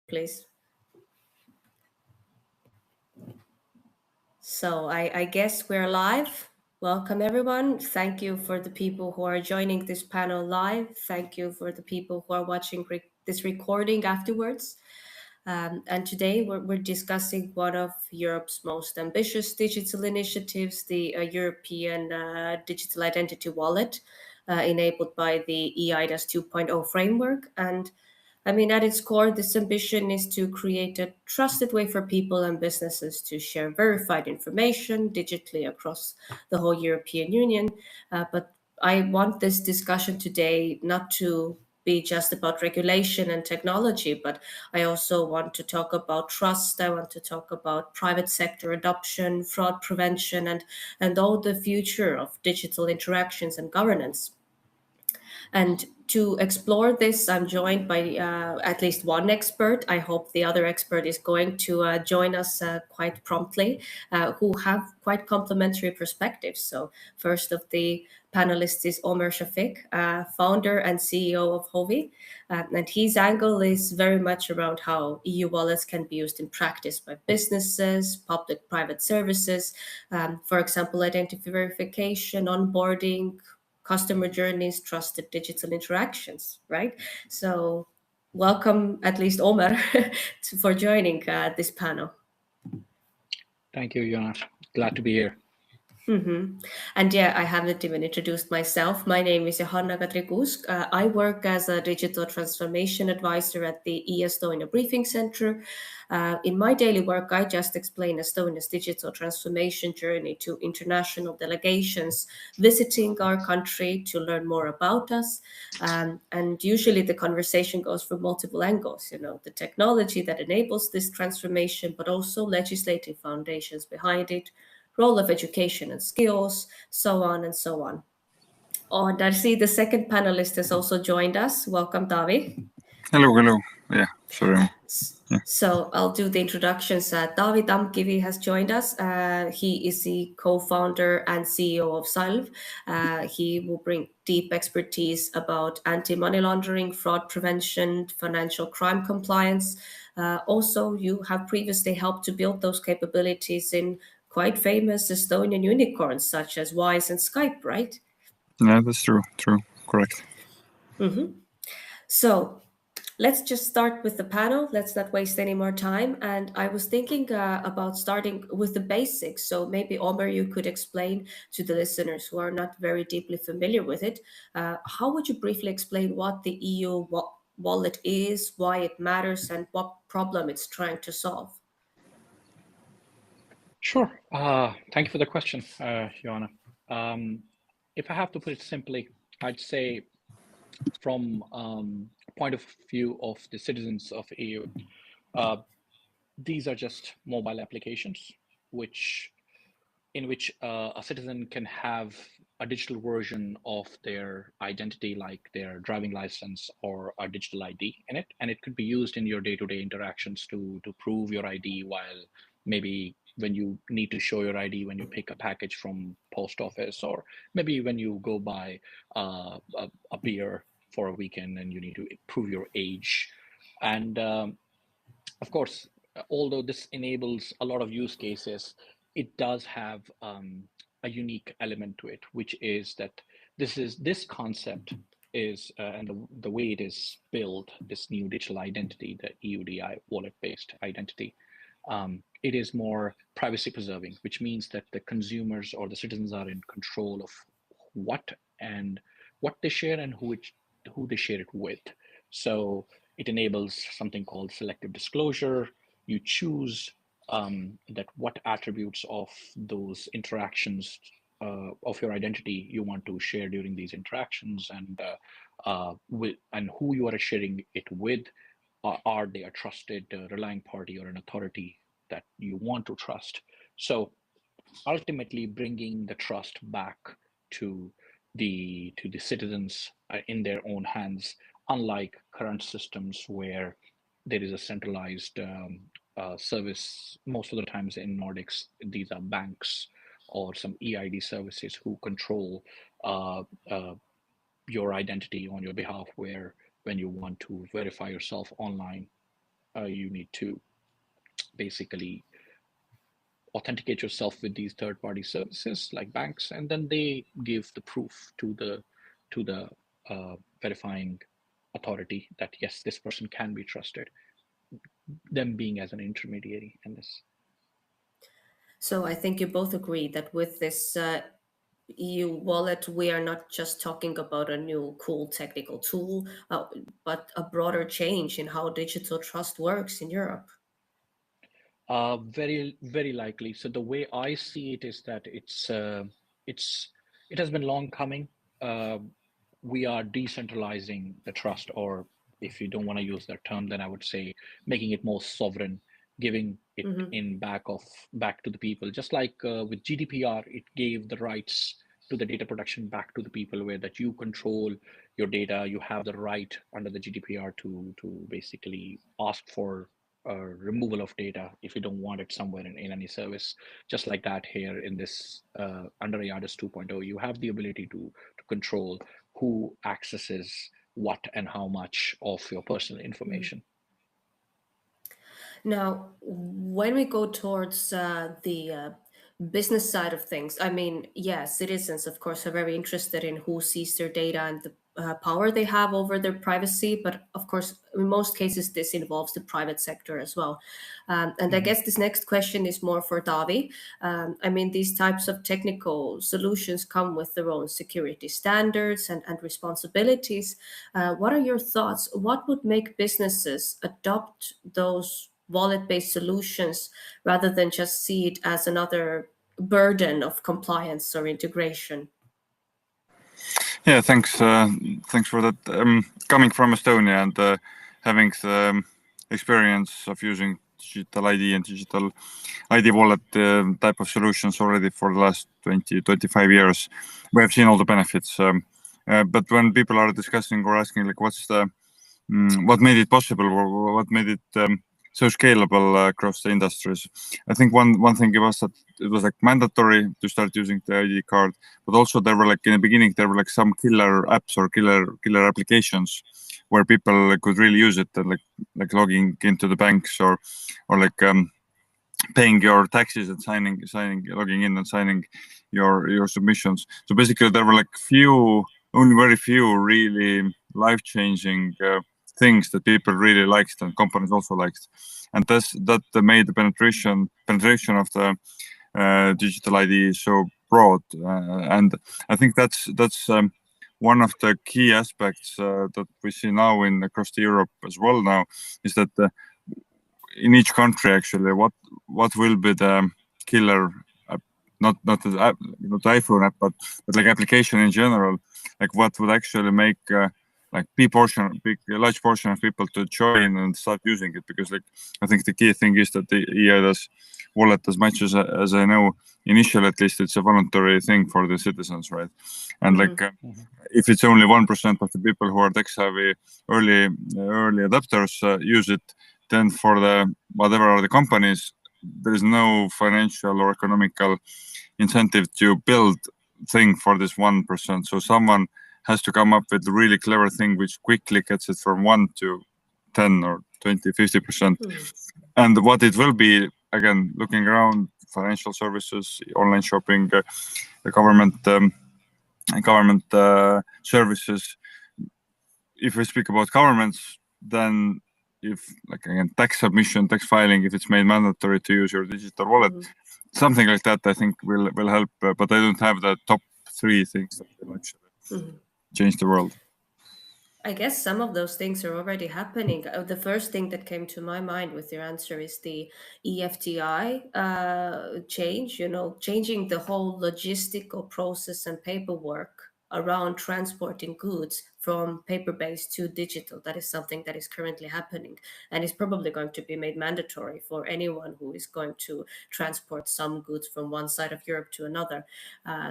please. So I guess we're live. Welcome, everyone. Thank you for the people who are joining this panel live. Thank you for the people who are watching this recording afterwards. And today we're discussing one of Europe's most ambitious digital initiatives, the European Digital Identity Wallet, enabled by the eIDAS 2.0 framework. And I mean, at its core, this ambition is to create a trusted way for people and businesses to share verified information digitally across the whole European Union. But I want this discussion today not to be just about regulation and technology, but I also want to talk about trust. I want to talk about private sector adoption, fraud prevention, and all the future of digital interactions and governance. And to explore this, I'm joined by at least one expert. I hope the other expert is going to join us quite promptly, who have quite complementary perspectives. So, first of the panelists is Omer Shafiq, founder and CEO of Hovi. And his angle is very much around how EU wallets can be used in practice by businesses, public private services, for example, identity verification, onboarding, customer journeys, trusted digital interactions, right? So, welcome, at least Omer, for joining this panel. Thank you, Jonas. Glad to be here. And yeah, I haven't even introduced myself. My name is Johanna Katrikusk. I work as a digital transformation advisor at the eStonia Briefing Center. In my daily work, I just explain Estonia's digital transformation journey to international delegations visiting our country to learn more about us. And usually the conversation goes from multiple angles, the technology that enables this transformation, but also legislative foundations behind it, role of education and skills, so on and so on. Oh, and I see the second panelist has also joined us. Welcome, Davi. Hello. Yeah, sorry. Yeah. So I'll do the introductions. Davi Damkivi has joined us. He is the co-founder and CEO of Salv. He will bring deep expertise about anti-money laundering, fraud prevention, financial crime compliance. Also, you have previously helped to build those capabilities in quite famous Estonian unicorns such as Wise and Skype, right? Yeah, that's true, correct. So let's just start with the panel. Let's not waste any more time. And I was thinking about starting with the basics. So maybe, Omer, you could explain to the listeners who are not very deeply familiar with it. How would you briefly explain what the EU wallet is, why it matters, and what problem it's trying to solve? Sure. Thank you for the question, Joanna. If I have to put it simply, I'd say from point of view of the citizens of EU, these are just mobile applications in which a citizen can have a digital version of their identity, like their driving license or a digital ID in it, and it could be used in your day-to-day interactions to prove your ID, while maybe when you need to show your ID when you pick a package from post office, or maybe when you go buy a beer for a weekend and you need to prove your age. And of course, although this enables a lot of use cases, it does have a unique element to it, which is that this concept is and the way it is built, this new digital identity, the EUDI wallet-based identity, it is more privacy preserving, which means that the consumers or the citizens are in control of what they share and who they share it with. So it enables something called selective disclosure. You choose that what attributes of those interactions of your identity you want to share during these interactions, and who you are sharing it with. Are they a trusted, relying party or an authority that you want to trust? So ultimately, bringing the trust back to the citizens in their own hands, unlike current systems where there is a centralized service. Most of the times in Nordics, these are banks or some eID services who control uh, uh, your identity on your behalf, where when you want to verify yourself online, you need to basically authenticate yourself with these third-party services like banks, and then they give the proof to the verifying authority that yes, this person can be trusted. Them being as an intermediary in this. So I think you both agree that with this EU wallet, we are not just talking about a new cool technical tool, but a broader change in how digital trust works in Europe. Very, very likely. So the way I see it is that it has been long coming. Uh, we are decentralizing the trust, or if you don't want to use that term, then I would say making it more sovereign, giving it back to the people. Just like with GDPR, it gave the rights to the data protection back to the people, where that you control your data, you have the right under the GDPR to basically ask for removal of data if you don't want it somewhere in any service. Just like that here in this under eIDAS 2.0, you have the ability to control who accesses what and how much of your personal information. Now, when we go towards the business side of things, I mean, yeah, citizens, of course, are very interested in who sees their data and the power they have over their privacy. But of course, in most cases, this involves the private sector as well. And I guess this next question is more for Davi. I mean, these types of technical solutions come with their own security standards and responsibilities. What are your thoughts? What would make businesses adopt those wallet-based solutions rather than just see it as another burden of compliance or integration? Yeah, thanks for that. Coming from Estonia and having the experience of using digital ID and digital ID wallet type of solutions already for the last 20-25 years, we have seen all the benefits. But when people are discussing or asking like what made it possible or what made it so scalable across the industries, I think one thing was that it was like mandatory to start using the ID card, but also there were like in the beginning there were like some killer apps or killer applications where people could really use it, like logging into the banks or like paying your taxes and logging in and signing your submissions. So basically there were like only very few really life-changing things that people really liked and companies also liked, and that made the penetration of the digital ID so broad, and I think that's one of the key aspects that we see now in across Europe as well now, is that in each country actually what will be the killer app, not the app, not the iPhone app, but like application in general, like what would actually make like a large portion of people to join and start using it. Because like I think the key thing is that the eIDAS wallet, as much as I know, initially at least, it's a voluntary thing for the citizens, right? And like if it's only 1% of the people who are tech savvy early adopters use it, then for the whatever are the companies, there is no financial or economical incentive to build thing for this 1%. So someone has to come up with a really clever thing which quickly gets it from 1 to 10 or 20, 50%. And what it will be, again, looking around, financial services, online shopping, government services. If we speak about governments, then if like again tax submission, tax filing, if it's made mandatory to use your digital wallet, something like that, I think will help. But I don't have the top 3 things that will actually change the world. I guess some of those things are already happening. The first thing that came to my mind with your answer is the EFTI change, changing the whole logistical process and paperwork around transporting goods from paper-based to digital. That is something that is currently happening and is probably going to be made mandatory for anyone who is going to transport some goods from one side of Europe to another.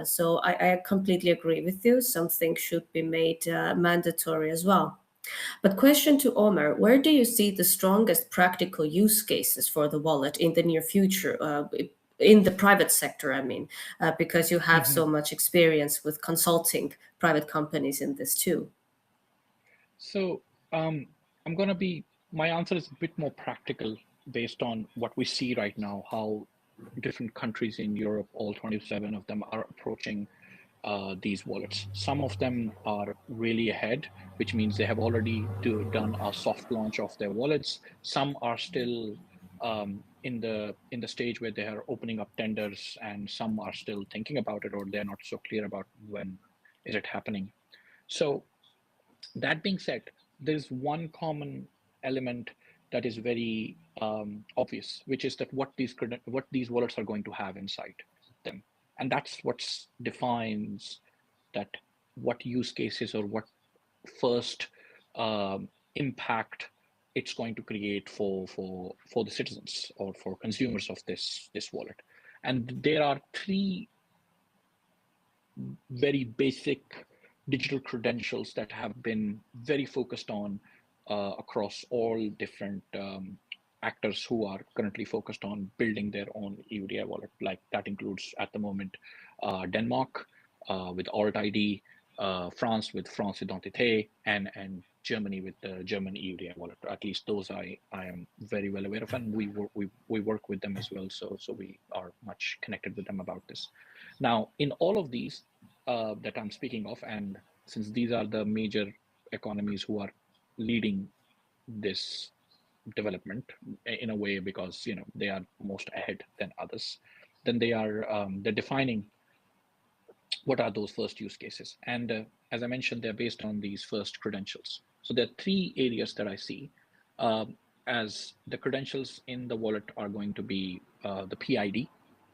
So I completely agree with you. Something should be made mandatory as well. But question to Omer, where do you see the strongest practical use cases for the wallet in the near future? In the private sector, I mean, because you have so much experience with consulting private companies in this too. So I'm going to be My answer is a bit more practical based on what we see right now, how different countries in Europe, all 27 of them, are approaching these wallets. Some of them are really ahead, which means they have already done a soft launch of their wallets. Some are still in the stage where they are opening up tenders, and some are still thinking about it, or they're not so clear about when is it happening. So that being said, there's one common element that is very obvious, which is that what these wallets are going to have inside them, and that's what defines that what use cases or what first impact it's going to create for the citizens or for consumers of this wallet. And there are three very basic digital credentials that have been very focused on across all different actors who are currently focused on building their own EUDI wallet. Like that includes at the moment Denmark with Alt ID, France with France Identité, and Germany with the German EUDI wallet. At least those I am very well aware of, and we work with them as well. So we are much connected with them about this. Now, in all of these that I'm speaking of, and since these are the major economies who are leading this development in a way because they are most ahead than others, then they're defining what are those first use cases. And as I mentioned, they're based on these first credentials. So there are three areas that I see as the credentials in the wallet are going to be the PID.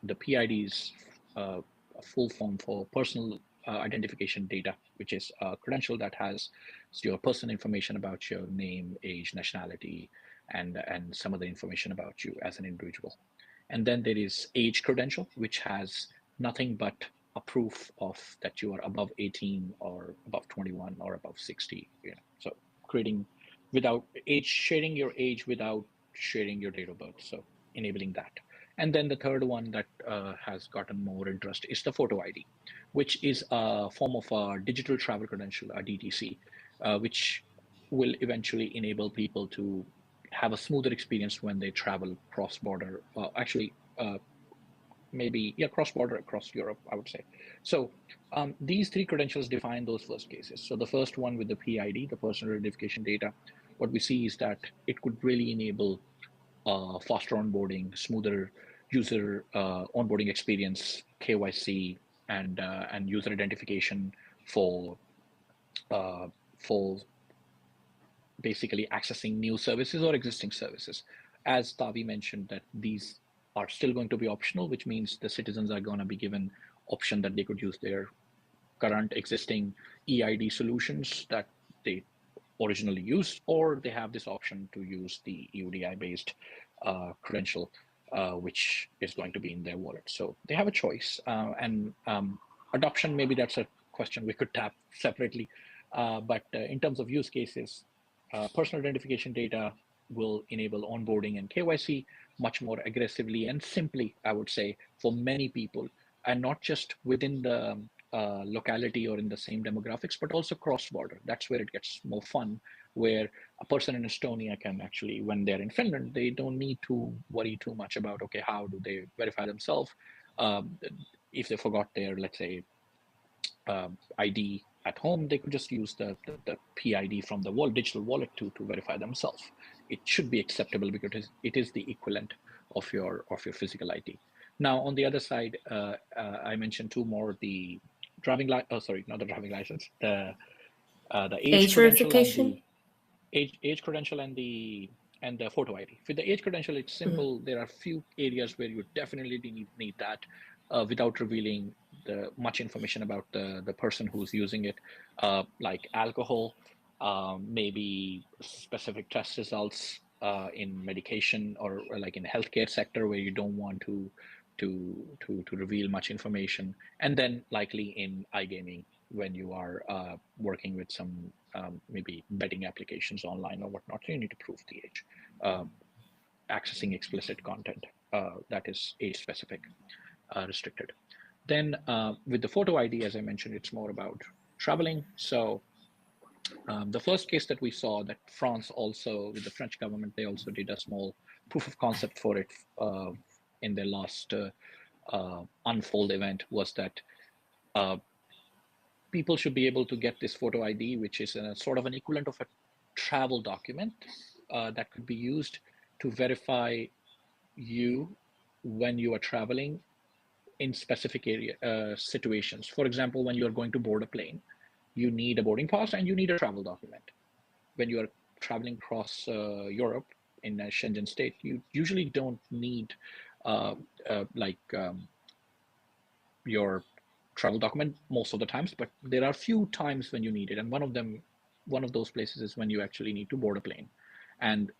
The PID is a full form for personal identification data, which is a credential that has your personal information about your name, age, nationality, and some other information about you as an individual. And then there is age credential, which has nothing but a proof of that you are above 18 or above 21 or above 60. So creating without age, sharing your age without sharing your date of birth. So enabling that. And then the third one that has gotten more interest is the photo ID, which is a form of a digital travel credential, a DTC, which will eventually enable people to have a smoother experience when they travel cross-border. Maybe cross-border across Europe, I would say. So these three credentials define those first cases. So the first one with the PID, the personal identification data, what we see is that it could really enable faster onboarding, smoother user onboarding experience, KYC, and user identification for uh, for basically accessing new services or existing services. As Tavi mentioned, that these are still going to be optional, which means the citizens are going to be given option that they could use their current existing eID solutions that they originally used, or they have this option to use the EUDI-based credential, which is going to be in their wallet. So they have a choice. And adoption, maybe that's a question we could tap separately. But in terms of use cases, personal identification data will enable onboarding and KYC much more aggressively and simply, I would say, for many people, and not just within the locality or in the same demographics, but also cross-border. That's where it gets more fun, where a person in Estonia can actually, when they're in Finland, they don't need to worry too much about, okay, how do they verify themselves? If they forgot their, let's say, ID at home, they could just use the PID from the digital wallet to verify themselves. It should be acceptable because it is the equivalent of your physical ID. Now, on the other side, I mentioned two more: the not the driving license, the age Age credential and verification? the age credential and the photo ID. For the age credential, it's simple. There are a few areas where you definitely need that without revealing the much information about the person who's using it, like alcohol, maybe specific test results in medication or like in the healthcare sector where you don't want to reveal much information, and then likely in iGaming when you are working with some maybe betting applications online or whatnot, you need to prove the age. Accessing explicit content that is age specific, restricted. Then with the photo ID, as I mentioned, it's more about traveling. So The first case that we saw, that France also, with the French government, they also did a small proof of concept for it in their last Unfold event, was that people should be able to get this photo ID, which is a sort of an equivalent of a travel document that could be used to verify you when you are traveling in specific situations. For example, when you're going to board a plane, you need a boarding pass and you need a travel document. When you are traveling across Europe in a Schengen state, you usually don't need your travel document most of the times, but there are few times when you need it, and one of those places is when you actually need to board a plane, and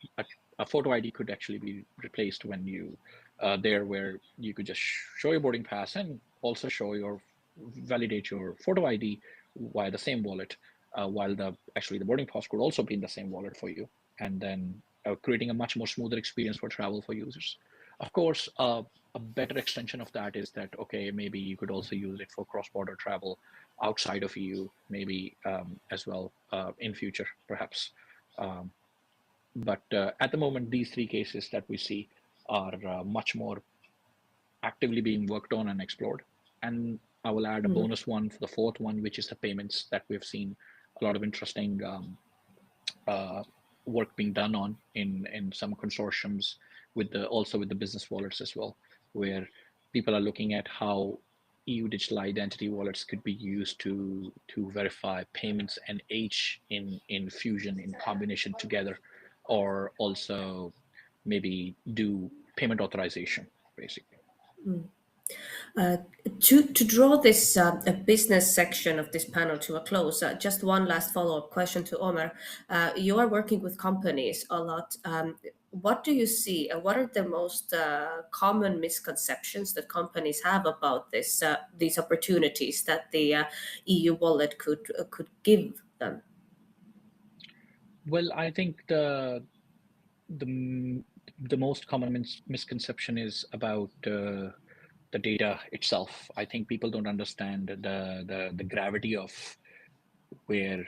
a photo ID could actually be replaced when you there, where you could just show your boarding pass and also validate your photo ID via the same wallet, while the boarding pass could also be in the same wallet for you, and then creating a much more smoother experience for travel for users. Of course, a better extension of that is that, okay, maybe you could also use it for cross-border travel outside of EU, maybe as well in future, perhaps. But at the moment, these three cases that we see are much more actively being worked on and explored. And I will add a bonus one for the fourth one, which is the payments that we've seen a lot of interesting work being done on in some consortiums also with the business wallets as well, where people are looking at how EU digital identity wallets could be used to verify payments and age in fusion, in combination together, or also maybe do payment authorization, basically. To draw this business section of this panel to a close, just one last follow-up question to Omer. You are working with companies a lot. What do you see? What are the most common misconceptions that companies have about these opportunities that the EU wallet could give them? Well, I think the most common misconception is about the data itself. I think people don't understand the gravity of where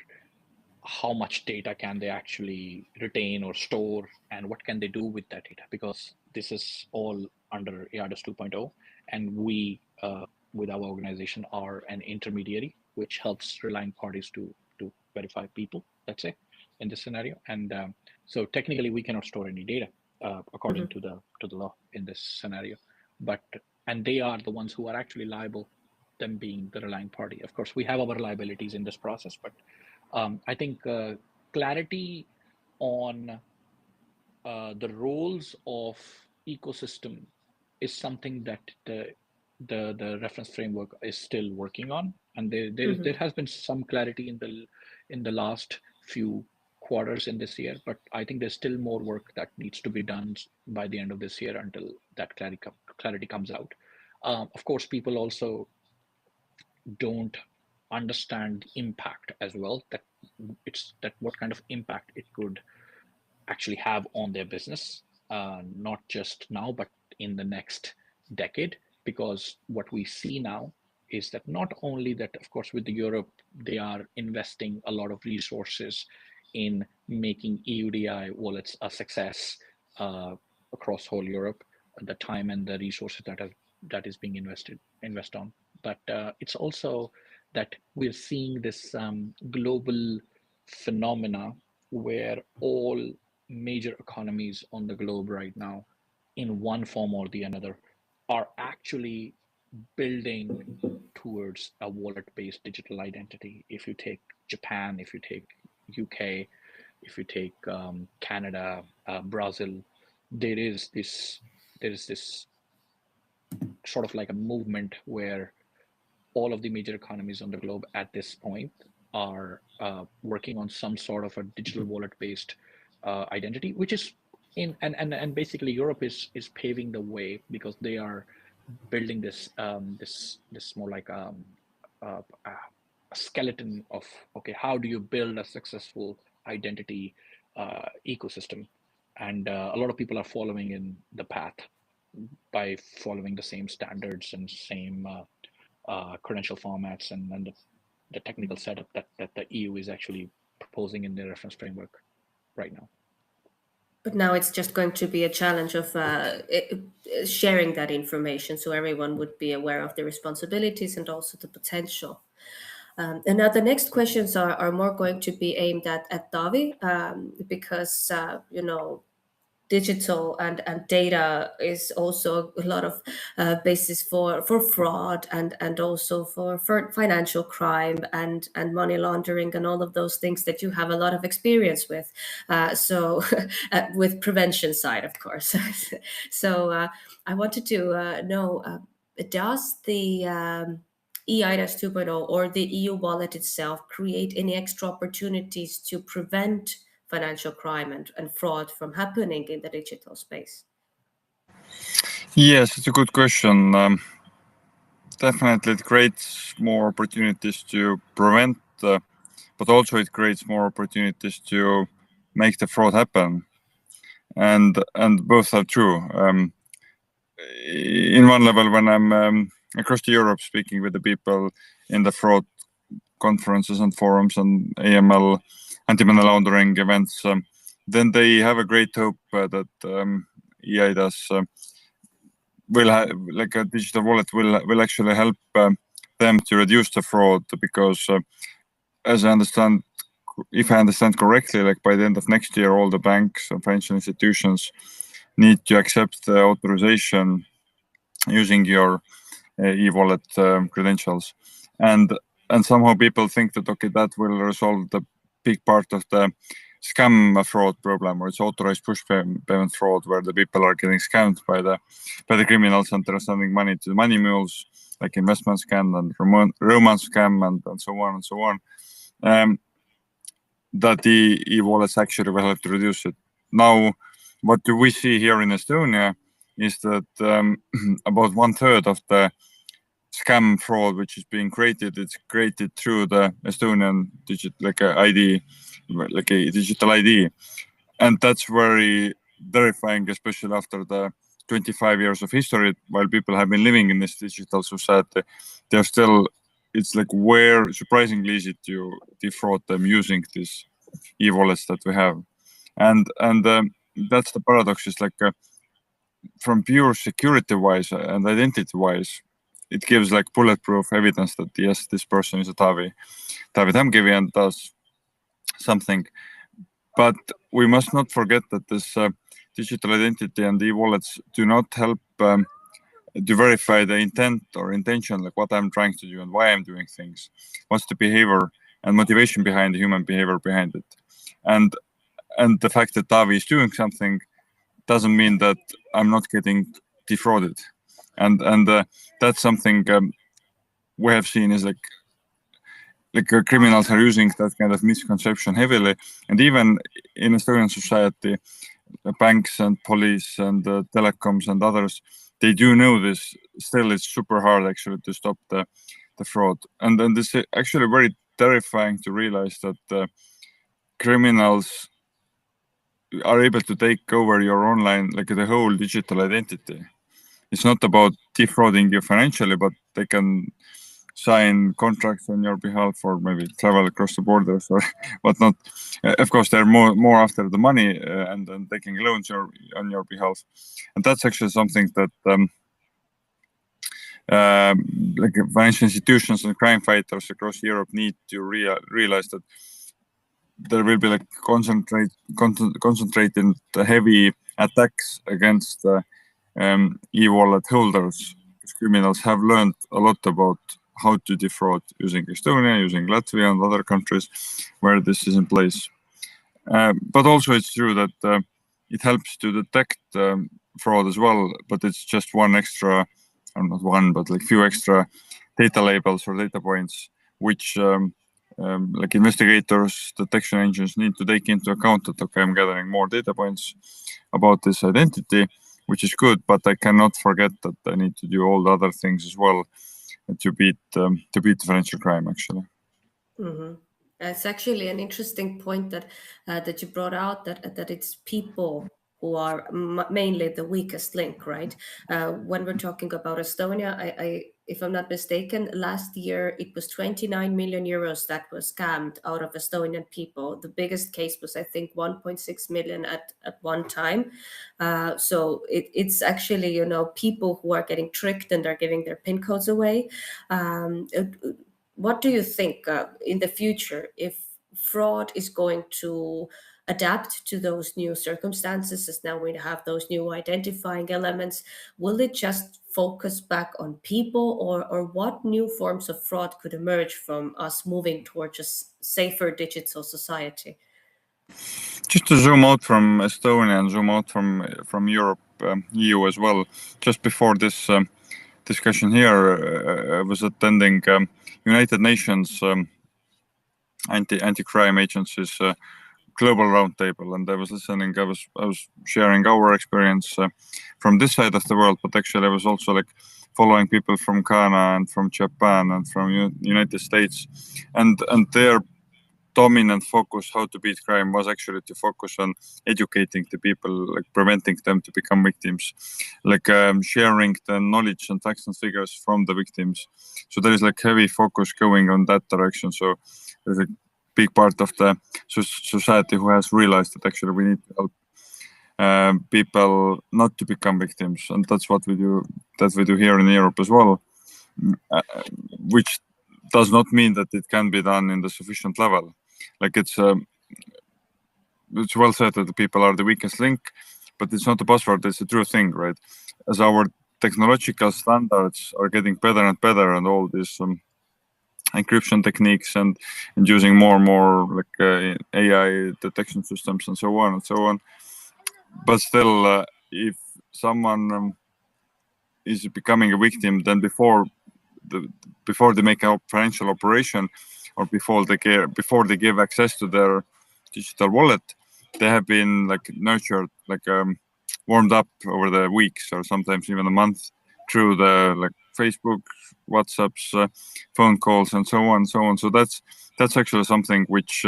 how much data can they actually retain or store, and what can they do with that data, because this is all under eIDAS 2.0, and we with our organization are an intermediary which helps relying parties to verify people, let's say, in this scenario. And so technically we cannot store any data according to the law in this scenario, and they are the ones who are actually liable, them being the relying party. Of course, we have our liabilities in this process, but I think clarity on the roles of ecosystem is something that the reference framework is still working on, and there has been some clarity in the last few quarters in this year, but I think there's still more work that needs to be done by the end of this year until that clarity comes out. Of course, people also don't understand the impact as well, that what kind of impact it could actually have on their business, not just now but in the next decade. Because what we see now is that not only that, of course, with Europe, they are investing a lot of resources in making EUDI wallets a success across whole Europe, the time and the resources that is being invest on. But it's also that we're seeing this global phenomena where all major economies on the globe right now, in one form or the another, are actually building towards a wallet-based digital identity. If you take Japan, if you take UK, if you take Canada, Brazil, there is this sort of like a movement where all of the major economies on the globe at this point are working on some sort of a digital wallet-based identity, which is and basically Europe is paving the way, because they are building this more like a skeleton of, okay, how do you build a successful identity ecosystem, and a lot of people are following in the path by following the same standards and same credential formats and the technical setup that the EU is actually proposing in their reference framework right now. But now it's just going to be a challenge of sharing that information so everyone would be aware of the responsibilities and also the potential. And now the next questions are more going to be aimed at Davi, because, digital and data is also a lot of basis for fraud and also for financial crime and money laundering and all of those things that you have a lot of experience with. So with prevention side, of course. So I wanted to know, does the eIDAS 2.0 or the EU wallet itself create any extra opportunities to prevent financial crime and fraud from happening in the digital space? Yes, it's a good question. Definitely, it creates more opportunities to prevent, but also it creates more opportunities to make the fraud happen, and both are true. In one level, when I'm across Europe speaking with the people in the fraud conferences and forums and AML, anti-money laundering events, then they have a great hope that eIDAS will like a digital wallet will actually help them to reduce the fraud, because as I understand, if I understand correctly, like by the end of next year, all the banks and financial institutions need to accept the authorization using your e-wallet credentials, and somehow people think that okay, that will resolve the big part of the scam fraud problem, or it's authorized push payment fraud, where the people are getting scammed by the criminals and they're sending money to the money mules, like investment scam and romance scam and so on and so on. That the e-wallets actually will help to reduce it. Now, what do we see here in Estonia is that about 1/3 of the scam fraud which is being created, it's created through the Estonian ID, like a digital ID, and that's very terrifying, especially after the 25 years of history. While people have been living in this digital society, they're still, it's like where surprisingly easy to defraud them using these e-wallets that we have, and that's the paradox. Is like from pure security wise and identity wise, it gives like bulletproof evidence that yes, this person is a David Tamkivi and does something. But we must not forget that this digital identity and e-wallets do not help to verify the intent or intention, like what I'm trying to do and why I'm doing things, what's the behavior and motivation behind the human behavior behind it, and the fact that Davi is doing something doesn't mean that I'm not getting defrauded, and that's something we have seen is like criminals are using that kind of misconception heavily, and even in Estonian society, banks and police and telecoms and others, they do know this. Still, it's super hard actually to stop the fraud, and then this is actually very terrifying to realize that criminals are able to take over your online, like the whole digital identity. It's not about defrauding you financially, but they can sign contracts on your behalf or maybe travel across the borders or whatnot. Of course, they're more after the money and taking loans on your behalf. And that's actually something that like financial institutions and crime fighters across Europe need to realize that there will be like concentrated heavy attacks against e-wallet holders, because criminals have learned a lot about how to defraud using Estonia, using Latvia and other countries where this is in place. But also it's true that it helps to detect fraud as well, but it's just one extra, or not one, but like few extra data labels or data points, which like investigators, detection engines need to take into account that, okay, I'm gathering more data points about this identity, which is good, but I cannot forget that I need to do all the other things as well to beat financial crime, actually. Mm-hmm. It's actually an interesting point that you brought out, that it's people who are mainly the weakest link, right? When we're talking about Estonia, if I'm not mistaken, last year it was 29 million euros that was scammed out of Estonian people. The biggest case was, I think, 1.6 million at one time. So it's actually, people who are getting tricked and are giving their PIN codes away. What do you think in the future, if fraud is going to adapt to those new circumstances, as now we have those new identifying elements? Will it just focus back on people, or what new forms of fraud could emerge from us moving towards a safer digital society? Just to zoom out from Estonia and zoom out from Europe, EU as well. Just before this discussion here, I was attending United Nations anti-crime agencies global roundtable, and I was listening. I was sharing our experience from this side of the world, but actually I was also like following people from Ghana and from Japan and from United States, and their dominant focus how to beat crime was actually to focus on educating the people, like preventing them to become victims, like sharing the knowledge and facts and figures from the victims. So there is like heavy focus going on that direction. So there's a big part of the society who has realized that actually we need to help people not to become victims, and that's what we do. That we do here in Europe as well, which does not mean that it can be done in the sufficient level. Like it's well said that the people are the weakest link, but it's not a buzzword. It's a true thing, right? As our technological standards are getting better and better, and all these encryption techniques and using more and more like AI detection systems and so on and so on. But still, if someone is becoming a victim, then before they make a financial operation, or before they give access to their digital wallet, they have been like nurtured, like warmed up over the weeks or sometimes even a month through the like Facebook, WhatsApps, phone calls, and so on, so on. So that's actually something which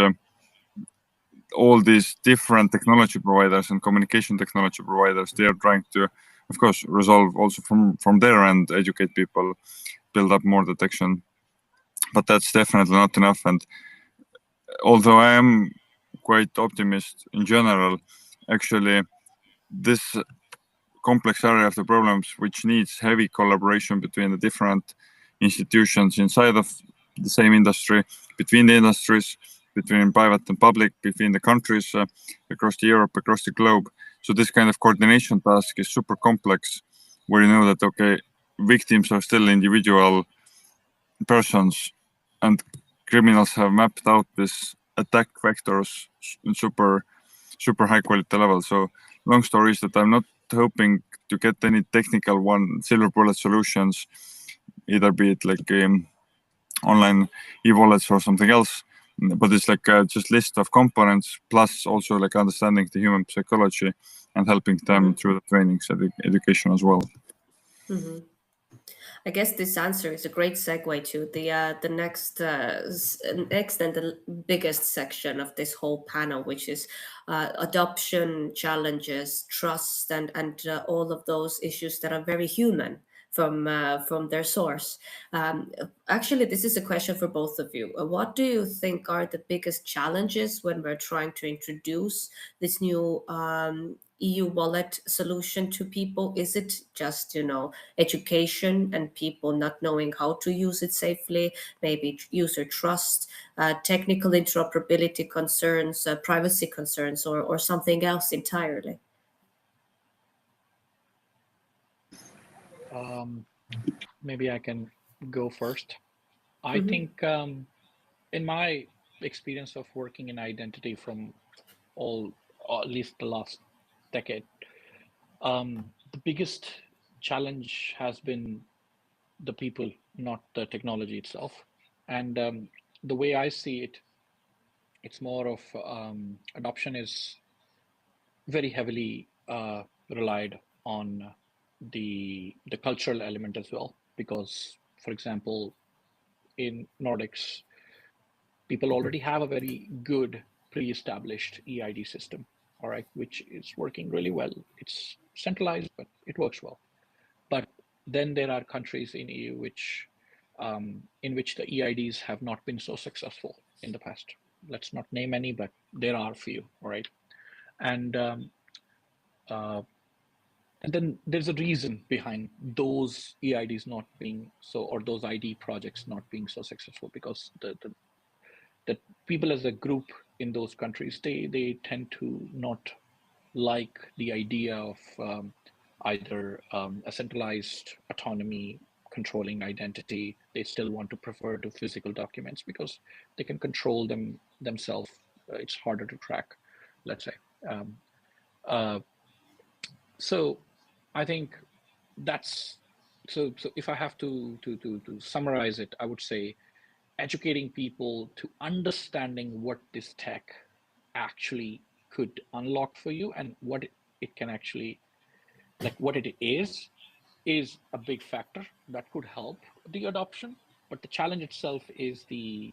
all these different technology providers and communication technology providers, they are trying to, of course, resolve also from their end, educate people, build up more detection. But that's definitely not enough. And although I am quite optimist in general, actually this complex area of the problems, which needs heavy collaboration between the different institutions inside of the same industry, between the industries, between private and public, between the countries across Europe, across the globe. So this kind of coordination task is super complex, where you know that, okay, victims are still individual persons, and criminals have mapped out this attack vectors in super high quality level. So long story is that I'm not hoping to get any technical silver bullet solutions, either be it like online e-wallets or something else, but it's like just list of components, plus also like understanding the human psychology and helping them through the trainings and education as well. Mm-hmm. I guess this answer is a great segue to the next and the biggest section of this whole panel, which is adoption challenges, trust, and all of those issues that are very human from their source. Actually, this is a question for both of you. What do you think are the biggest challenges when we're trying to introduce this new EU wallet solution to people? Is it just, education and people not knowing how to use it safely, maybe user trust, technical interoperability concerns, privacy concerns, or something else entirely? Maybe I can go first. I think in my experience of working in identity from or at least the last decade, the biggest challenge has been the people, not the technology itself. And the way I see it, it's more of adoption is very heavily relied on the cultural element as well. Because, for example, in Nordics, people already have a very good pre-established eID system, all right, which is working really well. It's centralized, but it works well. But then there are countries in EU in which the eIDs have not been so successful in the past. Let's not name any, but there are a few, all right? And then there's a reason behind those eIDs not being so, or those ID projects not being so successful, because the people as a group in those countries, they tend to not like the idea of either a centralized autonomy controlling identity. They still want to prefer to physical documents because they can control them themselves. It's harder to track, let's say. So I think that's so if I have to summarize it, I would say educating people to understanding what this tech actually could unlock for you and what it can actually, like what it is a big factor that could help the adoption. But the challenge itself is the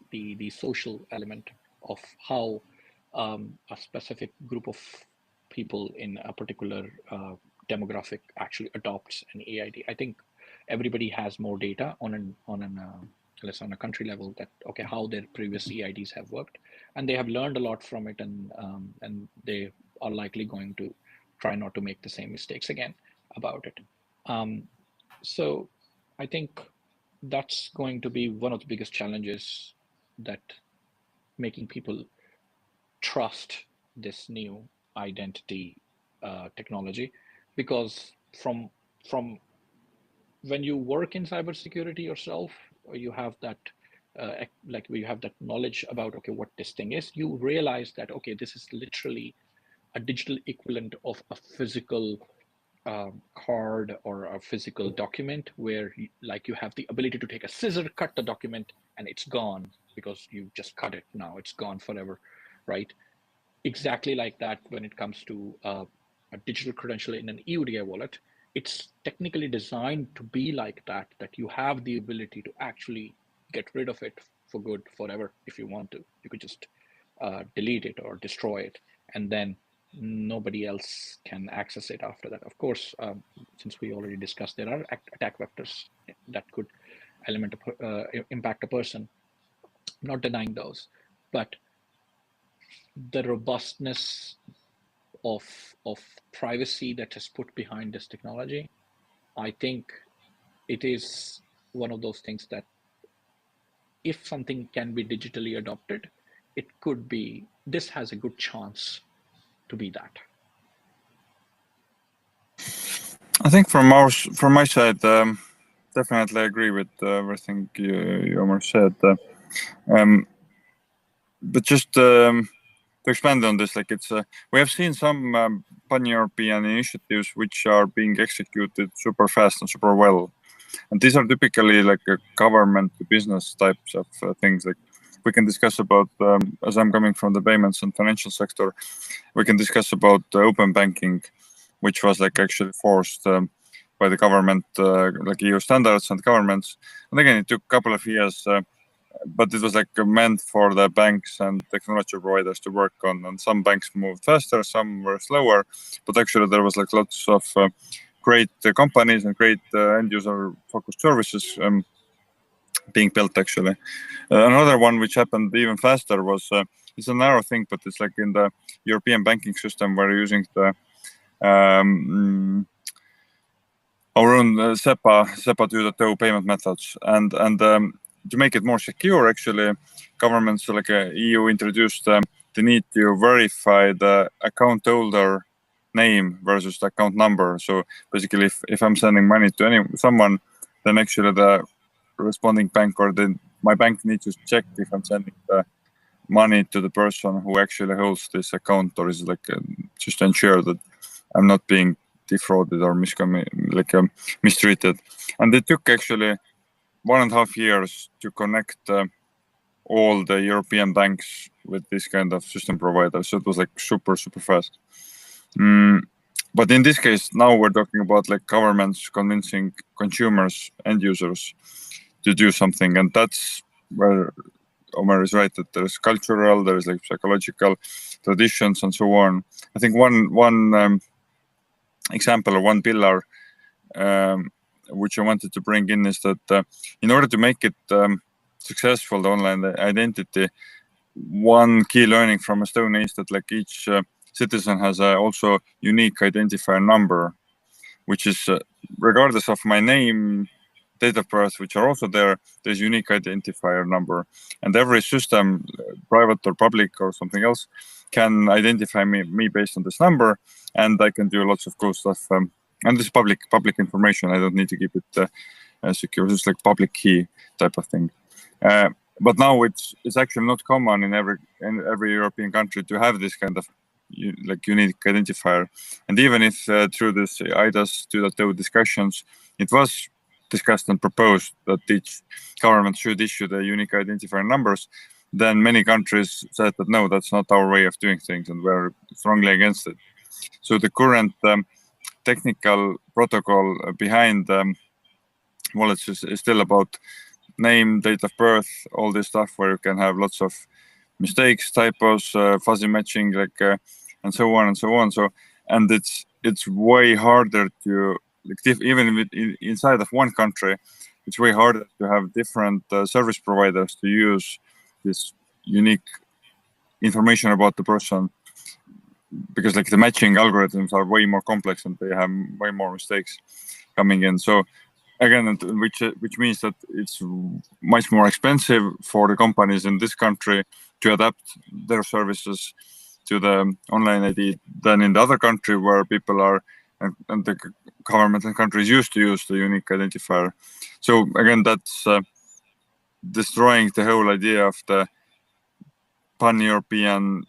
social element of how a specific group of people in a particular demographic actually adopts an eID. I think everybody has more data on a country level, that okay, how their previous eIDs have worked, and they have learned a lot from it, and they are likely going to try not to make the same mistakes again about it. So I think that's going to be one of the biggest challenges, that making people trust this new identity technology, because from when you work in cybersecurity yourself, you have that you have that knowledge about, okay, what this thing is. You realize that, okay, this is literally a digital equivalent of a physical card or a physical document, where you have the ability to take a scissor, cut the document, and it's gone because you just cut it. Now it's gone forever, right? Exactly like that. When it comes to a digital credential in an eUDI wallet, it's technically designed to be like that, that you have the ability to actually get rid of it for good forever. If you want to, you could just delete it or destroy it, and then nobody else can access it after that. Of course, since we already discussed, there are attack vectors that could impact a person. I'm not denying those, but the robustness of privacy that is put behind this technology, I think it is one of those things that if something can be digitally adopted, it could be, this has a good chance to be that. I think from my side, definitely agree with everything Omar said. But just to expand on this, like we have seen some pan-European initiatives which are being executed super fast and super well, and these are typically like a government to business types of things. Like we can discuss about, as I'm coming from the payments and financial sector, we can discuss about open banking, which was like actually forced by the government, like EU standards and governments. And again, it took a couple of years, but it was like meant for the banks and technology providers to work on. And some banks moved faster, some were slower, but actually there was like lots of great companies and great end user focused services being built actually. Another one which happened even faster was, it's a narrow thing, but it's like in the European banking system, we're using the our own SEPA 2.0 payment methods, and to make it more secure, actually, governments like EU introduced the need to verify the account holder name versus the account number. So basically, if I'm sending money to someone, then actually the responding bank or my bank needs to check if I'm sending the money to the person who actually holds this account, or is like just to ensure that I'm not being defrauded or mistreated. And it took actually 1.5 years to connect all the European banks with this kind of system provider. So it was like super fast. But in this case, now we're talking about like governments convincing consumers, end users, to do something, and that's where Omar is right, that there's cultural, there's like psychological traditions and so on. I think one example or one pillar which I wanted to bring in is that in order to make it successful, the online identity, one key learning from Estonia is that like each citizen has also unique identifier number, which is regardless of my name, date of birth, which are also there, there's unique identifier number, and every system, private or public or something else, can identify me based on this number, and I can do lots of cool stuff. And this is public information. I don't need to keep it secure. It's like public key type of thing. But now it's actually not common in every European country to have this kind of unique identifier. And even if through this eIDAS 2.0 discussions, it was discussed and proposed that each government should issue the unique identifier numbers, then many countries said that no, that's not our way of doing things, and we're strongly against it. So the current technical protocol behind wallets is still about name, date of birth, all this stuff where you can have lots of mistakes, typos, fuzzy matching, and so on and so on. So, and it's way harder to even inside of one country, it's way harder to have different service providers to use this unique information about the person, because like the matching algorithms are way more complex and they have way more mistakes coming in. So again, which means that it's much more expensive for the companies in this country to adapt their services to the online ID than in the other country where people are and the government and countries used to use the unique identifier. So again, that's destroying the whole idea of the pan-European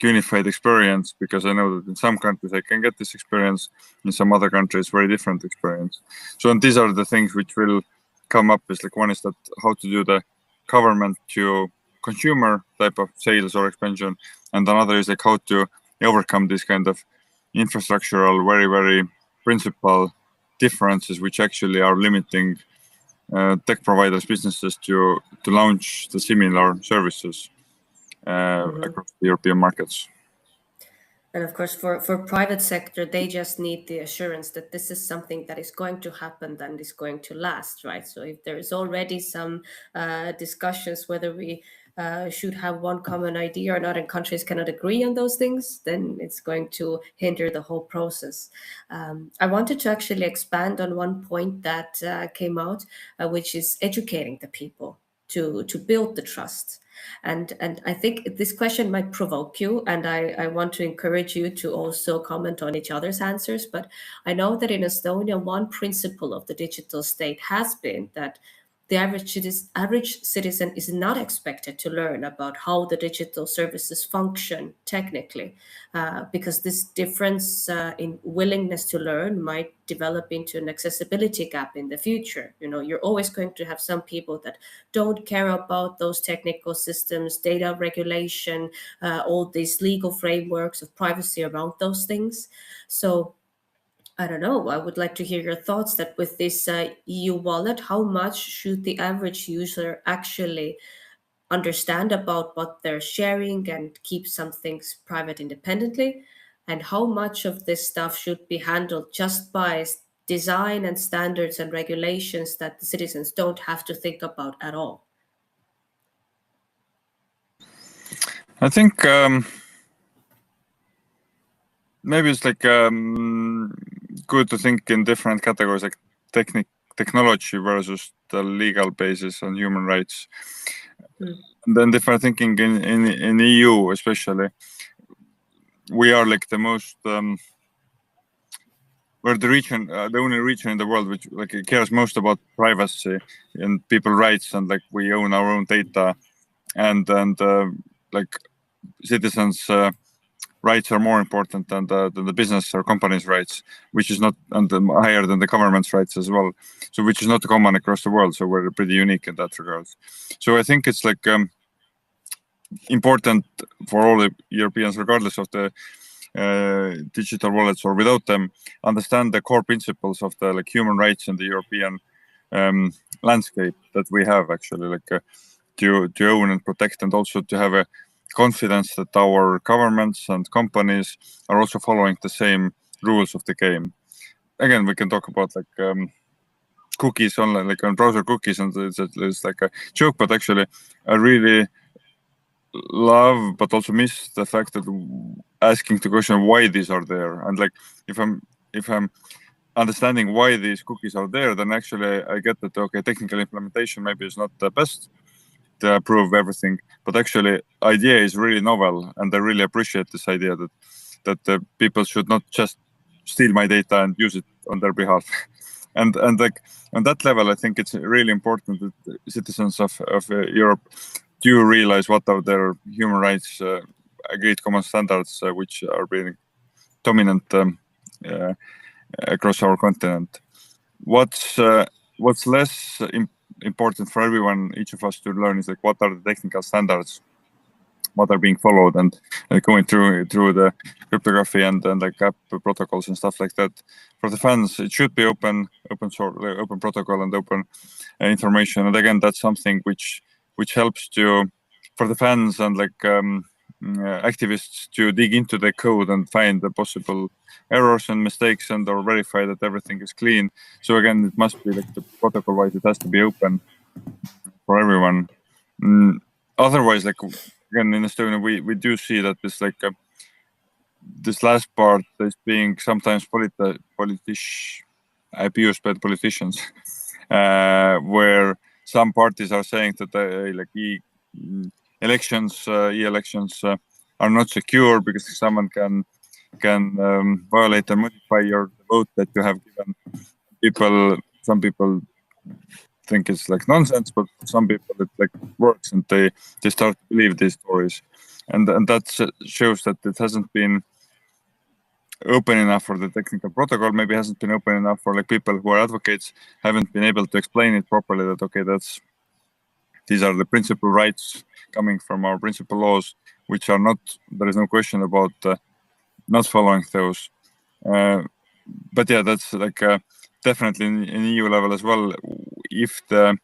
unified experience, because I know that in some countries I can get this experience, in some other countries very different experience. So and these are the things which will come up is one is that how to do the government to consumer type of sales or expansion, and another is how to overcome this kind of infrastructural very principal differences which actually are limiting tech providers, businesses to launch the similar services across the European markets. And of course, for private sector, they just need the assurance that this is something that is going to happen and is going to last, right? So if there is already some discussions whether we should have one common ID or not, and countries cannot agree on those things, then it's going to hinder the whole process. I wanted to actually expand on one point that came out, which is educating the people to build the trust. And I think this question might provoke you, and I want to encourage you to also comment on each other's answers. But I know that in Estonia, one principle of the digital state has been that the average citizen is not expected to learn about how the digital services function technically, because this difference in willingness to learn might develop into an accessibility gap in the future. You're always going to have some people that don't care about those technical systems, data regulation, all these legal frameworks of privacy around those things. So I don't know. I would like to hear your thoughts that with this EU wallet, how much should the average user actually understand about what they're sharing and keep some things private independently? And how much of this stuff should be handled just by design and standards and regulations that the citizens don't have to think about at all? I think maybe it's good to think in different categories, like technology versus the legal basis and human rights. And then different thinking in EU especially, we are the most we're the only region in the world which cares most about privacy and people rights, and we own our own data, and citizens rights are more important than the business or companies' rights, which is not, and higher than the government's rights as well. So which is not common across the world. So we're pretty unique in that regard. So I think it's important for all the Europeans, regardless of the digital wallets or without them, understand the core principles of the human rights in the European landscape that we have actually to own and protect, and also to have a confidence that our governments and companies are also following the same rules of the game. Again, we can talk about cookies online, like on browser cookies, and it's like a joke. But actually, I really love, but also miss the fact that asking the question why these are there, and like if I'm understanding why these cookies are there, then actually I get that okay, technical implementation maybe is not the best to approve everything, but actually idea is really novel, and I really appreciate this idea that the people should not just steal my data and use it on their behalf. and like on that level, I think it's really important that citizens of Europe do realize what are their human rights agreed common standards, which are being dominant across our continent. What's less important for everyone, each of us to learn, is like what are the technical standards, what are being followed, and going through the cryptography and like app protocols and stuff like that. For the fans, it should be open source, open protocol, and open information. And again, that's something which helps for the fans and like activists to dig into the code and find the possible errors and mistakes and or verify that everything is clean. So again, it must be like the protocol wise, it has to be open for everyone. Otherwise, like again in Estonia, we do see that this like this last part is being sometimes abused by the politicians, where some parties are saying that like e-elections are not secure because someone can violate and modify your vote that you have given. Some people think it's like nonsense, but some people it like works, and they start to believe these stories, and that shows that it hasn't been open enough for the technical protocol. Maybe hasn't been open enough for like people who are advocates, haven't been able to explain it properly, that okay, these are the principal rights coming from our principal laws, which are not, there is no question about not following those. But yeah, that's like definitely in EU level as well. If the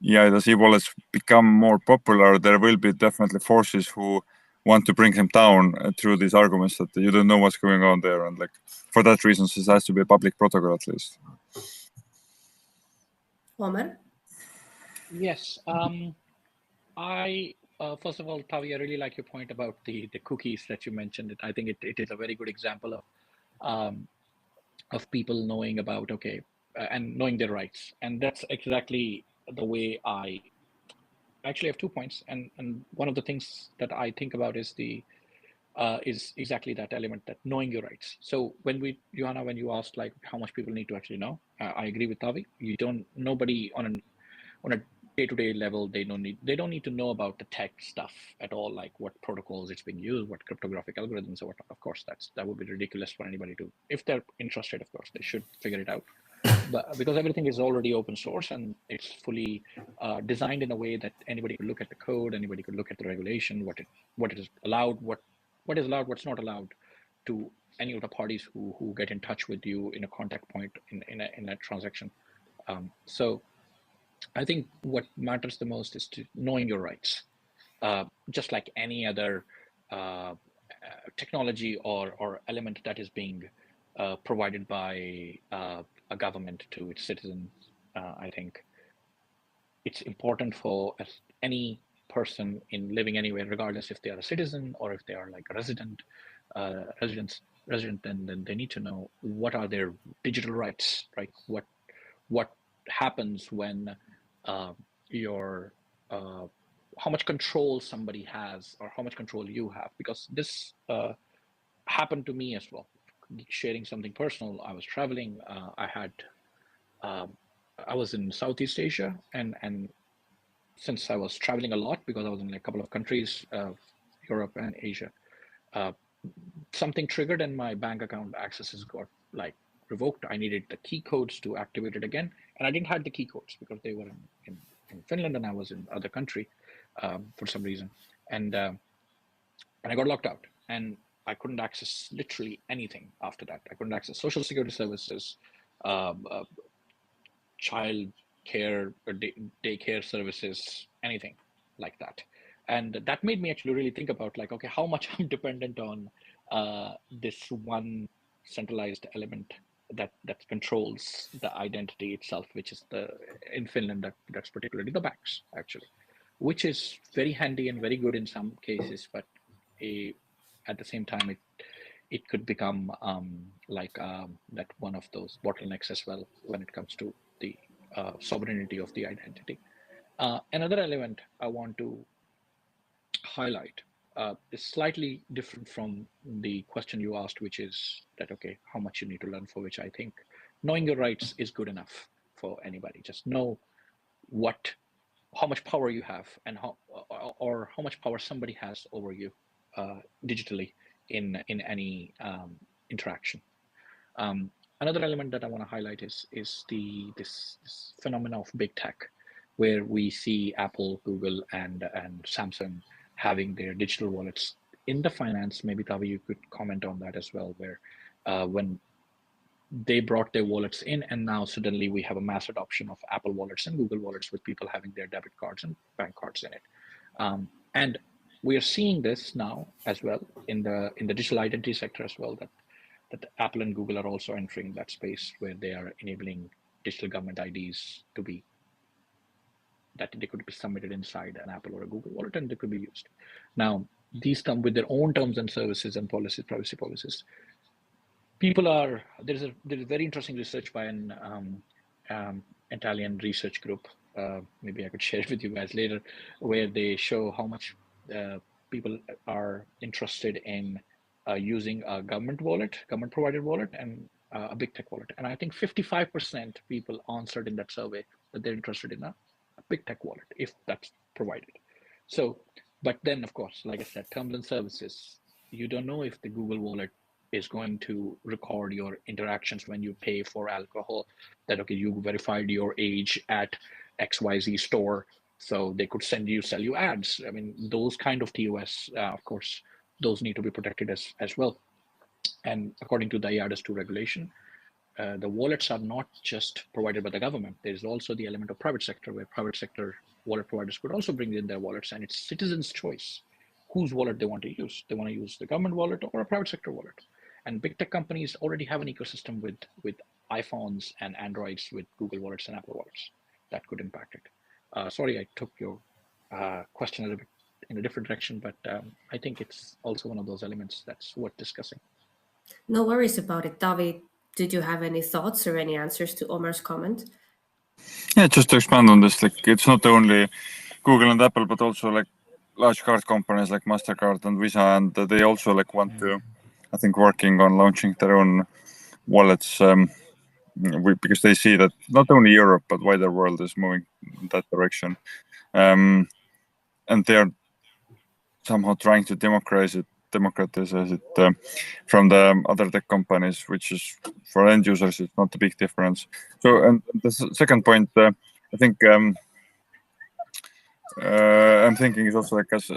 eIDAS e-wallets become more popular, there will be definitely forces who want to bring them down through these arguments that you don't know what's going on there, and like for that reason, this has to be a public protocol at least. Omar? Yes. I first of all, Tavi, I really like your point about the cookies that you mentioned. I think it is a very good example of people knowing about and knowing their rights, and that's exactly the way I actually have 2 points, and one of the things that I think about is is exactly that element, that knowing your rights. So Johanna, when you asked like how much people need to actually know, I agree with Tavi. Nobody on a day-to-day level, they don't need to know about the tech stuff at all, like what protocols it's being used, what cryptographic algorithms or whatnot. Of course, that would be ridiculous for anybody to, if they're interested, of course, they should figure it out. But because everything is already open source and it's fully designed in a way that anybody could look at the code, anybody could look at the regulation, what is allowed, what is allowed, what's not allowed to any of the parties who get in touch with you in a contact point in a transaction. So I think what matters the most is to knowing your rights, just like any other technology or element that is being provided by a government to its citizens. I think it's important for any person in living anywhere, regardless if they are a citizen or if they are like a resident, then they need to know what are their digital rights, right? What happens when your how much control somebody has or how much control you have, because this happened to me as well. Sharing something personal, I was traveling, I was in Southeast Asia, and since I was traveling a lot because I was in a couple of countries, Europe and Asia, something triggered and my bank account accesses got like revoked. I needed the key codes to activate it again, and I didn't have the key codes because they were in Finland and I was in other country for some reason, and I got locked out, and I couldn't access literally anything after that. I couldn't access social security services, child care, daycare services, anything like that. And that made me actually really think about like, okay, how much I'm dependent on this one centralized element that controls the identity itself, which is in Finland that's particularly the banks actually, which is very handy and very good in some cases, but at the same time it could become that one of those bottlenecks as well when it comes to the sovereignty of the identity. Another element I want to highlight is slightly different from the question you asked, which is that, okay, how much you need to learn, for which I think knowing your rights is good enough for anybody. Just know how much power you have and how much power somebody has over you digitally in any interaction. Another element that I want to highlight is this phenomena of big tech, where we see Apple, Google, and Samsung having their digital wallets in the finance. Maybe Tavi, you could comment on that as well, where when they brought their wallets in, and now suddenly we have a mass adoption of Apple wallets and Google wallets with people having their debit cards and bank cards in it. And we are seeing this now as well in the digital identity sector as well, that Apple and Google are also entering that space where they are enabling digital government IDs to be that they could be submitted inside an Apple or a Google wallet, and they could be used. Now, these come with their own terms and services and policies, privacy policies. There's a very interesting research by an Italian research group. Maybe I could share it with you guys later, where they show how much people are interested in using a government provided wallet, and a big tech wallet. And I think 55% people answered in that survey that they're interested in a big tech wallet if that's provided. So, but then of course, like I said, terms and services, you don't know if the Google wallet is going to record your interactions when you pay for alcohol, that, okay, you verified your age at XYZ store, so they could sell you ads. I mean, those kind of TOS, of course, those need to be protected as well. And according to the eIDAS 2 regulation, the wallets are not just provided by the government. There's also the element of private sector, where private sector wallet providers could also bring in their wallets, and it's citizens' choice whose wallet they want to use. They want to use the government wallet or a private sector wallet. And big tech companies already have an ecosystem with iPhones and Androids with Google wallets and Apple wallets that could impact it. Sorry, I took your question a little bit in a different direction, but I think it's also one of those elements that's worth discussing. No worries about it. David, did you have any thoughts or any answers to Omar's comment? Yeah, just to expand on this, like it's not only Google and Apple, but also like large card companies like MasterCard and Visa, and they also like want to, I think, working on launching their own wallets because they see that not only Europe but wider world is moving in that direction, and they are somehow trying to democratize it from the other tech companies, which is for end users it's not a big difference. So, and the second point, I think I'm thinking is also like, as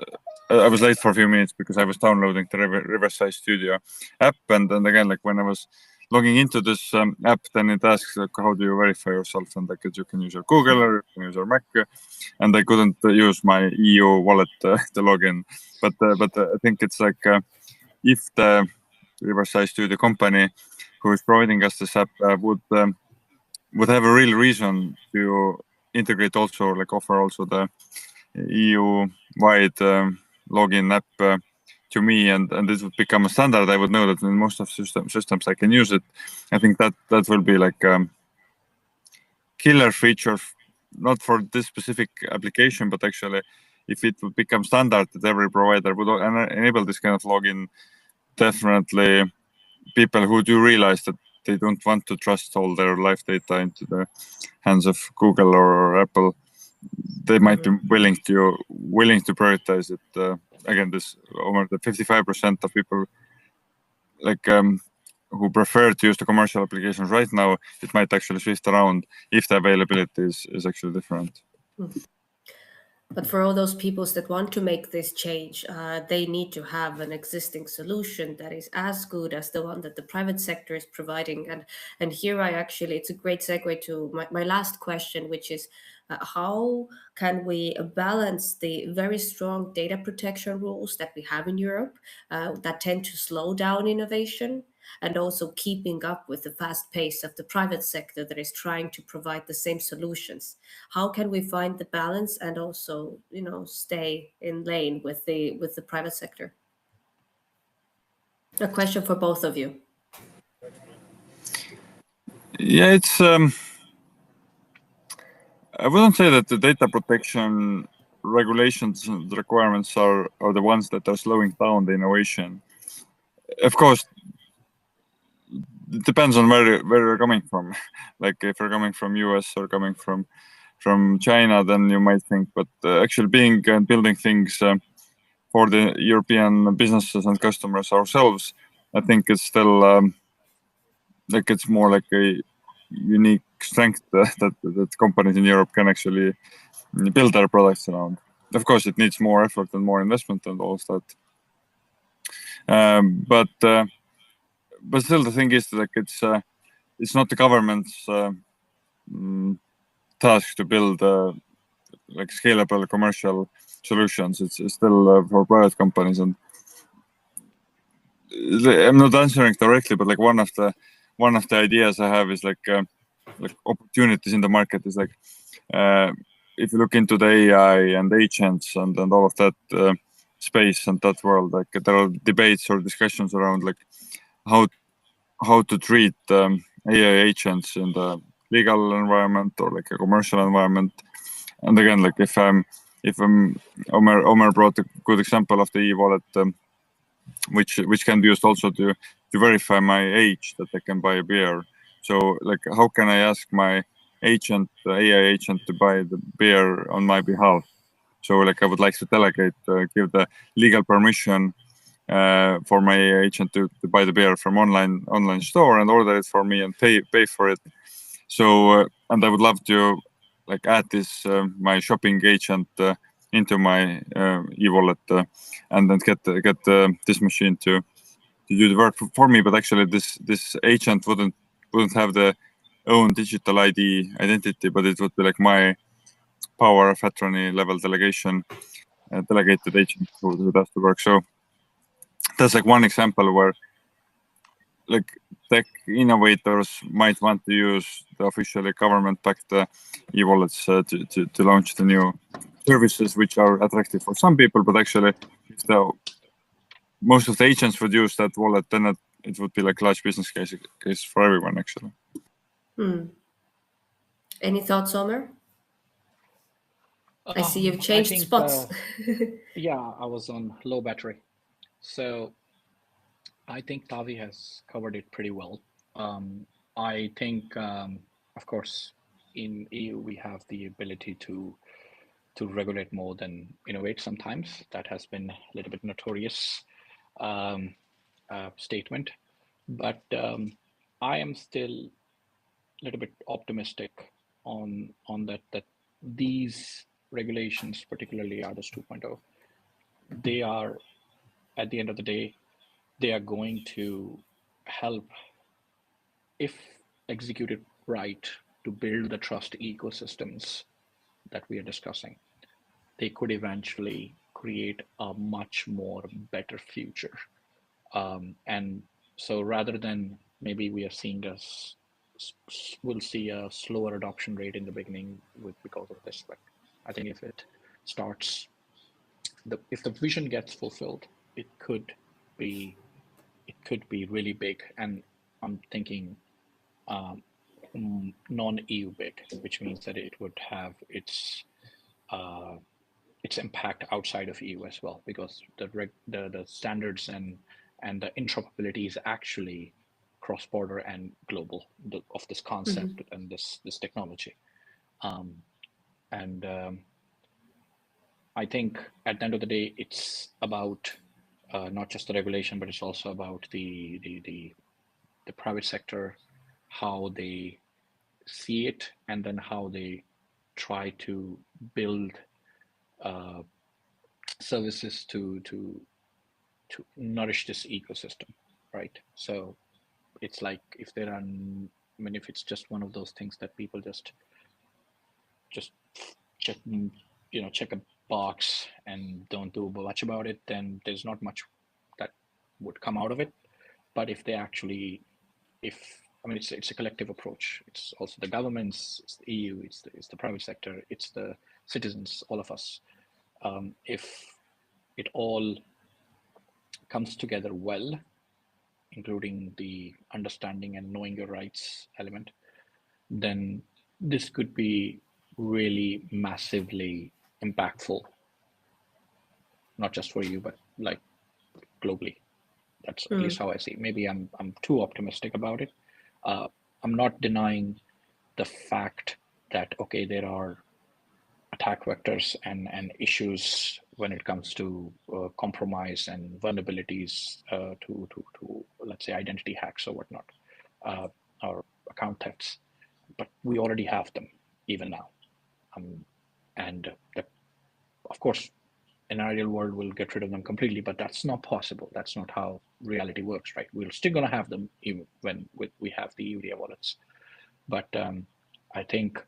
I was late for a few minutes because I was downloading the Riverside Studio app, and again, like when I was logging into this app, then it asks like, how do you verify yourself, and like you can use your Google or you can use your Mac, and I couldn't use my EU wallet to log in. But I think it's like if the Riverside Studio company who is providing us this app would have a real reason to integrate also, like offer also the EU-wide login app to me, and this would become a standard, I would know that in most of systems I can use it. I think that will be like killer feature, not for this specific application, but actually if it would become standard that every provider would enable this kind of login, definitely people who do realize that they don't want to trust all their life data into the hands of Google or Apple, they might be willing to prioritize it. Again, this over the 55% of people like who prefer to use the commercial applications right now, it might actually shift around if the availability is actually different. But for all those people that want to make this change, they need to have an existing solution that is as good as the one that the private sector is providing. And here it's a great segue to my last question, which is How can we balance the very strong data protection rules that we have in Europe that tend to slow down innovation, and also keeping up with the fast pace of the private sector that is trying to provide the same solutions? How can we find the balance and also, stay in lane with the private sector? A question for both of you. Yeah, it's I wouldn't say that the data protection regulations and requirements are the ones that are slowing down the innovation. Of course, it depends on where you're coming from. Like if you're coming from US or coming from China, then you might think. But actually, being building things for the European businesses and customers ourselves, I think it's still like it's more like a unique strength that companies in Europe can actually build their products around. Of course, it needs more effort and more investment and all of that. But still, the thing is, like it's not the government's task to build like scalable commercial solutions. It's still for private companies. And I'm not answering directly, but like one of the ideas I have is like opportunities in the market is like if you look into the AI and agents and all of that space and that world, like there are debates or discussions around like how to treat AI agents in the legal environment or like a commercial environment. And again, like if Omer brought a good example of the e-wallet, which can be used also to verify my age that I can buy a beer. So like, how can I ask my agent, the AI agent, to buy the beer on my behalf? So like, I would like to delegate, give the legal permission for my agent to buy the beer from online store and order it for me and pay for it. So and I would love to like add this my shopping agent into my e-wallet and then get this machine to do the work for me. But actually, this agent wouldn't have the own digital identity, but it would be like my power of attorney level delegation, delegated agent who does the work. So that's like one example where like tech innovators might want to use the officially government-backed e-wallets to launch the new services, which are attractive for some people. But actually, if most of the agents would use that wallet, then it would be like large business case for everyone, actually. Any thoughts, Omer? I see you've I changed think, spots. yeah, I was on low battery. So I think Tavi has covered it pretty well. I think, of course, in EU we have the ability to regulate more than innovate. Sometimes that has been a little bit notorious statement, but I am still a little bit optimistic on that these regulations, particularly eIDAS 2.0, they are at the end of the day, they are going to help, if executed right, to build the trust ecosystems that we are discussing. They could eventually create a much more better future. And so rather than maybe we are seeing we'll see a slower adoption rate in the beginning because of this, but I think if it starts, if the vision gets fulfilled, it could be really big. And I'm thinking non-EU big, which means that it would have its impact outside of EU as well, because the standards and the interoperability is actually cross-border and global of this concept and this technology. And I think at the end of the day, it's about not just the regulation, but it's also about the private sector, how they see it, and then how they try to build services to nourish this ecosystem, right? So it's like if there are, I mean, if it's just one of those things that people just just check a box and don't do much about it, then there's not much that would come out of it. But if they actually, it's a collective approach. It's also the governments, it's the EU, it's the private sector, it's the citizens, all of us. If it all comes together well, including the understanding and knowing your rights element, then this could be really massively impactful, not just for you, but like globally. That's at least how I see it. Maybe I'm too optimistic about it. I'm not denying the fact that, okay, there are attack vectors and issues when it comes to compromise and vulnerabilities to let's say identity hacks or whatnot, or account thefts. But we already have them even now, and of course, in an ideal world, we'll get rid of them completely, but that's not possible. That's not how reality works, right? We're still going to have them even when we have the eIDAS wallets. But I think,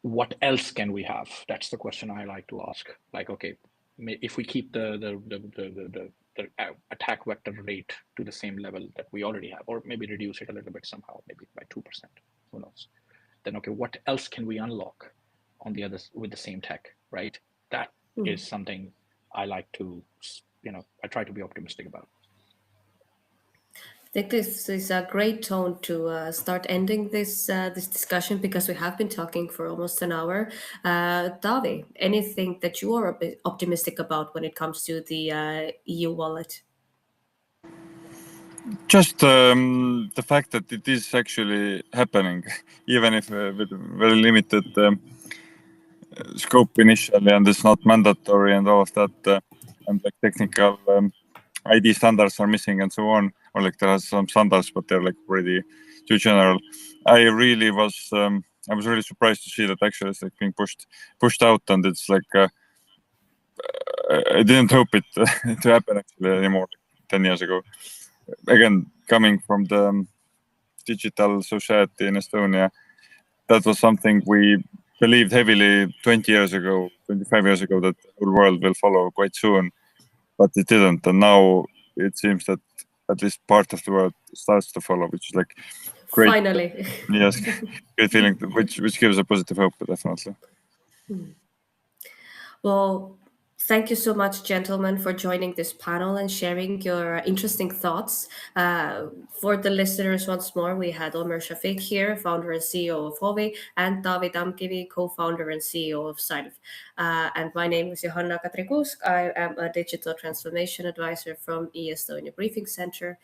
what else can we have? That's the question I like to ask. Like, okay, if we keep the attack vector rate to the same level that we already have, or maybe reduce it a little bit somehow, maybe by 2%, who knows? Then, okay, what else can we unlock on the others with the same tech, right? That is something I like to, I try to be optimistic about. I think this is a great tone to start ending this discussion, because we have been talking for almost an hour. Davi, anything that you are a bit optimistic about when it comes to the EU wallet? Just the fact that it is actually happening, even if with very limited scope initially, and it's not mandatory and all of that, and like technical ID standards are missing and so on, or like there are some standards, but they're like pretty too general. I was really surprised to see that actually it's like being pushed out, and it's like I didn't hope it to happen actually anymore 10 years ago. Again, coming from the digital society in Estonia, that was something we believed heavily 20 years ago, 25 years ago, that the whole world will follow quite soon, but it didn't. And now it seems that at least part of the world starts to follow, which is like great. Finally. Yes, great feeling, which gives a positive hope, definitely. Well, thank you so much, gentlemen, for joining this panel and sharing your interesting thoughts. For the listeners, once more, we had Omer Shafiq here, founder and CEO of Hovi, and David Amkivi, co-founder and CEO of Salv. And my name is Johanna Katrikusk. I am a digital transformation advisor from eEstonia Briefing Center.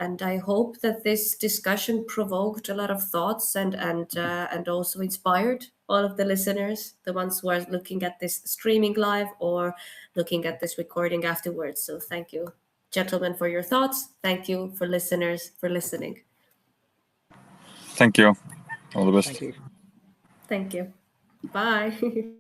And I hope that this discussion provoked a lot of thoughts and also inspired all of the listeners, the ones who are looking at this streaming live or looking at this recording afterwards. So thank you, gentlemen, for your thoughts. Thank you for listeners for listening. Thank you. All the best. Thank you. Thank you. Bye.